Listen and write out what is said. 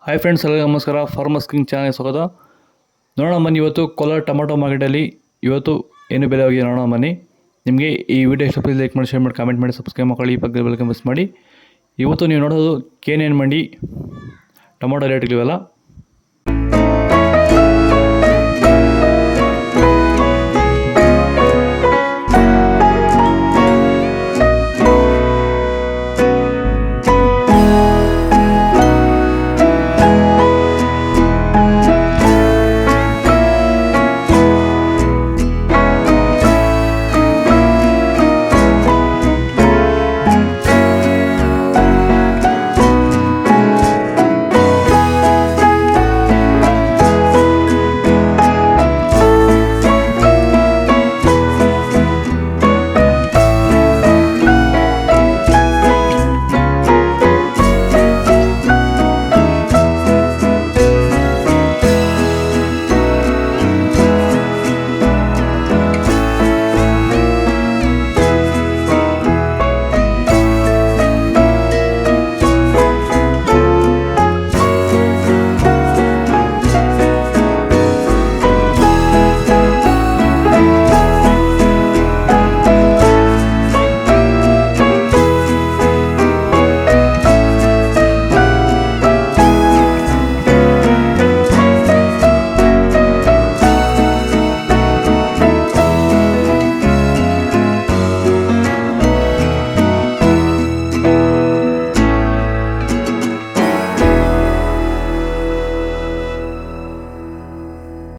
Hi friends, ಎಲ್ಲರಿಗೂ ನಮಸ್ಕಾರ. Farmers king channel ಸ್ವಾಗತ. ನೋಡೋಣ ಬನ್ನಿ, ಇವತ್ತು ಕೋಲಾರ ಟೊಮಾಟೊ ಮಾರ್ಕೆಟಲ್ಲಿ ಇವತ್ತು ಏನು ಬೆಲೆ ಹೋಗಿದೆ ನೋಡೋಣ ಬನ್ನಿ. ನಿಮಗೆ ಈ ವಿಡಿಯೋ ಇಷ್ಟ ಪ್ಲೀಸ್ ಲೈಕ್ ಮಾಡಿ, ಶೇರ್ ಮಾಡಿ, ಕಾಮೆಂಟ್ ಮಾಡಿ, ಸಬ್ಸ್ಕ್ರೈಬ್ ಮಾಡಿ, ಈ ಪಕ್ಕದ ಬೆಲ್ ಮಿಸ್ ಮಾಡಿ. ಇವತ್ತು ನೀವು ನೋಡೋದು KNN ಮಂಡಿ ಟೊಮಾಟೊ ರೇಟ್ಗಳಿವೆಲ್ಲ.